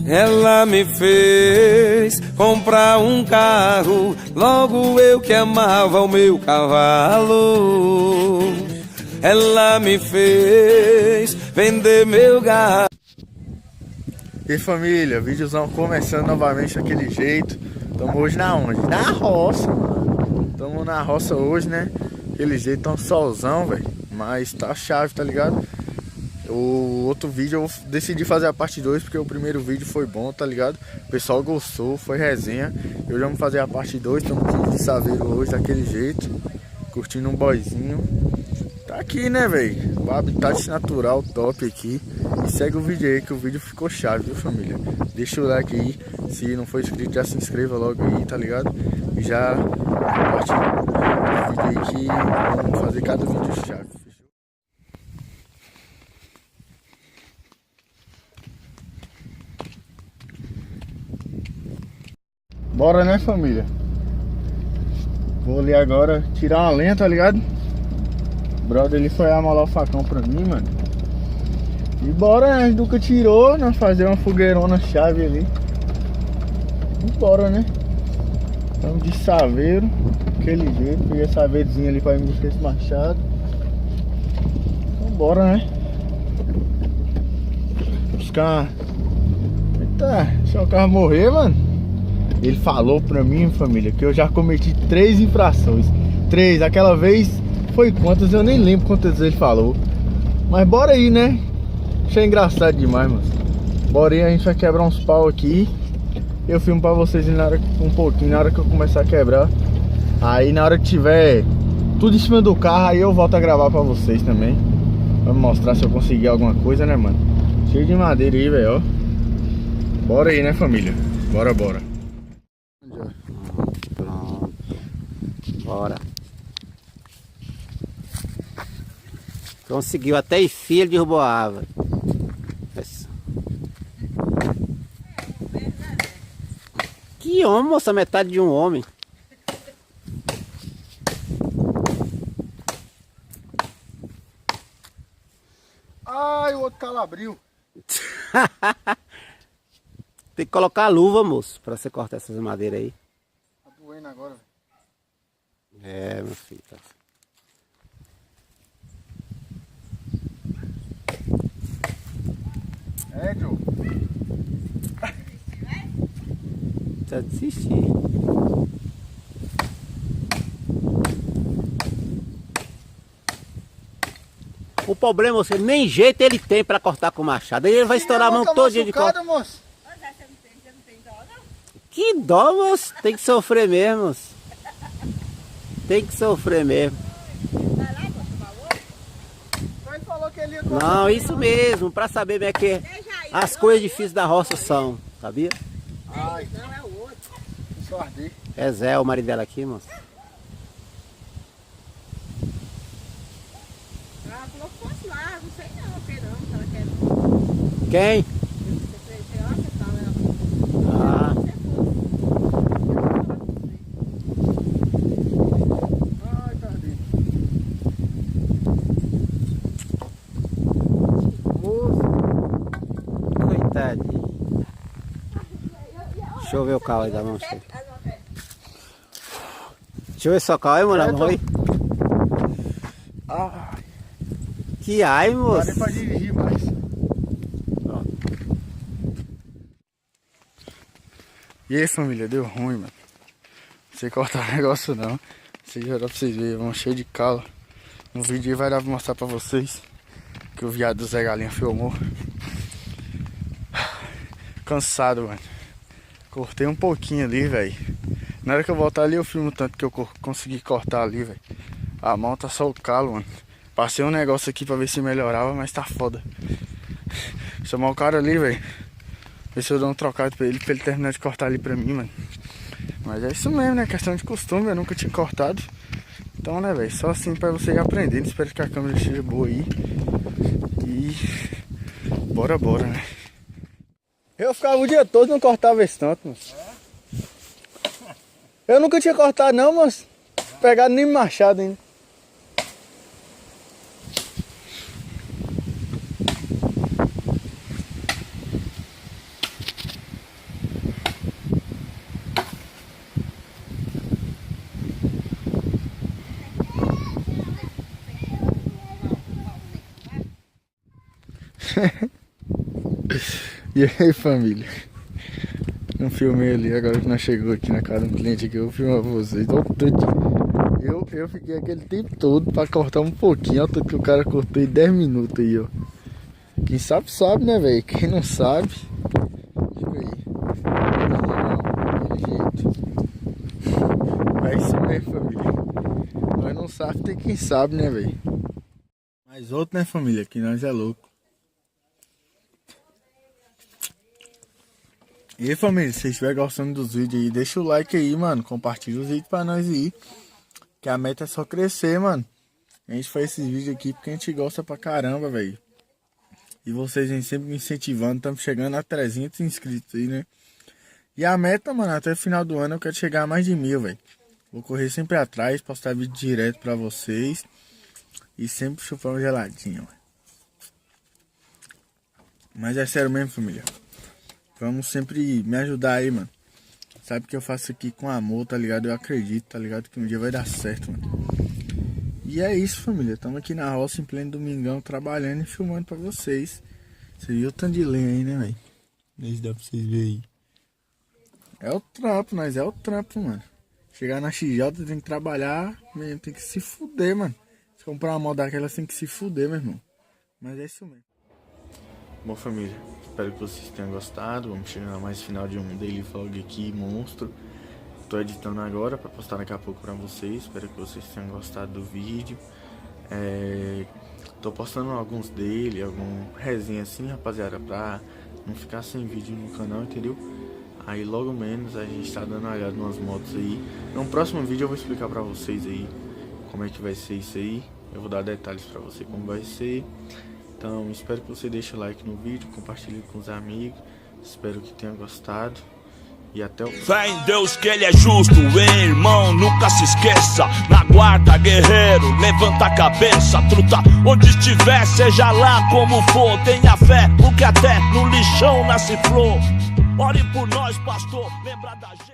Ela me fez comprar um carro, logo eu que amava o meu cavalo. Ela me fez vender meu gado. E família, vídeozão começando novamente daquele jeito. Tamo hoje na onde? Na roça, mano. Tamo na roça hoje, né? Aquele jeito, tá um solzão, velho. Mas tá chave, tá ligado? O outro vídeo eu decidi fazer a parte 2 porque o primeiro vídeo foi bom, tá ligado? O pessoal gostou, foi resenha. Eu já vou fazer a parte 2, estamos aqui de Saveiro hoje daquele jeito, curtindo um boyzinho. Tá aqui, né, velho? O habitat natural top aqui. E segue o vídeo aí que o vídeo ficou chave, viu, família? Deixa o like aí, se não for inscrito já se inscreva logo aí, tá ligado? E já compartilha o vídeo aí que vamos fazer cada vídeo chave. Bora, né, família? Vou ali agora tirar uma lenha, tá ligado? O brother ele foi amolar o facão pra mim, mano. E bora, né? A Duca tirou, né? Fazer uma fogueirona chave ali. E bora, né? Estamos de Saveiro, aquele jeito. Peguei essa saveirozinha ali pra ir buscar esse machado. Então bora, né? Buscar. Eita, deixa o carro morrer, mano. Ele falou pra mim, família, que eu já cometi 3 infrações. 3, aquela vez foi quantas? Eu nem lembro quantas ele falou. Mas bora aí, né? Achei engraçado demais, mano. Bora aí, a gente vai quebrar uns pau aqui. Eu filmo pra vocês na hora, um pouquinho, na hora que eu começar a quebrar. Aí na hora que tiver tudo em cima do carro, aí eu volto a gravar pra vocês também. Pra mostrar se eu conseguir alguma coisa, né, mano? Cheio de madeira aí, velho, ó. Bora aí, né, família? Bora, bora. Pronto. Bora. Conseguiu, até enfia, ele derrubou a árvore. Que homem, moça, metade de um homem. Ai, o outro calabril. Tem que colocar a luva, moço, pra você cortar essas madeiras aí. Tá doendo agora, velho. É, meu filho. Tá. É, Joe. Precisa desistir. O problema, você nem jeito ele tem pra cortar com machado. Ele vai estourar a mão todo dia de cortar. Moço. Que dó, moço. Tem que sofrer mesmo, moço. Tem que sofrer mesmo. Ele falou que ele ia Não, isso mesmo. Pra saber como é que as coisas difíceis da roça são. Sabia? Ai, não é o outro. Só arder. É Zé, o marido dela aqui, moço. Ela falou que fosse lá, não sei não, Perão, que ela quer. Quem? Ah. Ai, tadinho. Coitadinho. Deixa eu ver o carro aí da mão. Deixa eu ver só o carro aí, mano. Não foi? Ai, Que ai, moço. parei pra dirigir mais. E aí, família, deu ruim, mano. Não sei cortar o negócio não. Sei já dá pra vocês verem, vão cheio de calo. No vídeo aí vai dar pra mostrar pra vocês que o viado do Zé Galinha filmou. Cansado, mano. Cortei um pouquinho ali, velho. Na hora que eu voltar ali eu filmo tanto que eu consegui cortar ali, velho. A mão tá só o calo, mano. Passei um negócio aqui pra ver se melhorava, mas tá foda. Chamar o cara ali, velho. Ver se eu dou um trocado pra ele terminar de cortar ali pra mim, mano. Mas é isso mesmo, né? Questão de costume, eu nunca tinha cortado. Então, né, velho? Só assim pra você ir aprendendo. Espero que a câmera esteja boa aí. E bora, bora, né? Eu ficava o dia todo e não cortava esse tanto, moço. Eu nunca tinha cortado não, moço. Pegado nem machado ainda. E aí, família? Não filmei ali, agora que nós chegou aqui na casa do cliente aqui, eu vou filmar pra vocês. Eu fiquei aquele tempo todo pra cortar um pouquinho, olha tudo que o cara cortou em 10 minutos aí, ó. Quem sabe, sabe, né, velho? Quem não sabe, fica aí. Daquele jeito. É isso mesmo, família. Nós não sabe, tem quem sabe, né, velho? Mas outro, né, família? Que nós é louco. E aí, família, se vocês estiverem gostando dos vídeos aí, deixa o like aí, mano. Compartilha os vídeos pra nós aí. Que a meta é só crescer, mano. A gente faz esses vídeos aqui porque a gente gosta pra caramba, velho. E vocês vêm sempre me incentivando. Estamos chegando a 300 inscritos aí, né? E a meta, mano, até o final do ano eu quero chegar a mais de 1000, velho. Vou correr sempre atrás, postar vídeo direto pra vocês. E sempre chupar um geladinho, velho. Mas é sério mesmo, família. Vamos sempre me ajudar aí, mano. Sabe que eu faço aqui com amor, tá ligado? Eu acredito, tá ligado? Que um dia vai dar certo, mano. E é isso, família. Estamos aqui na roça em pleno domingão, trabalhando e filmando pra vocês. Você viu o tanto de lenha aí, né, velho? Deixa dá pra vocês verem aí. É o trampo, nós é o trampo, mano. Chegar na XJ tem que trabalhar, mesmo, tem que se fuder, mano. Se comprar uma moto daquela, tem que se fuder, meu irmão. Mas é isso mesmo. Bom, família, espero que vocês tenham gostado. Vamos chegando a mais final de um daily vlog aqui, monstro. Tô editando agora pra postar daqui a pouco pra vocês. Espero que vocês tenham gostado do vídeo. Tô postando alguns dele, algum resenha assim, rapaziada, pra não ficar sem vídeo no canal, entendeu? Aí logo menos a gente tá dando uma olhada nas motos aí. No próximo vídeo eu vou explicar pra vocês aí como é que vai ser isso aí. Eu vou dar detalhes pra você como vai ser. Então espero que você deixe o like no vídeo, compartilhe com os amigos. Espero que tenha gostado. E até o... Fé em Deus que ele é justo, hein, irmão, nunca se esqueça. Na guarda, guerreiro, levanta a cabeça. Truta onde estiver, seja lá como for. Tenha fé, porque até no lixão nasce flor. Ore por nós, pastor, lembra da gente.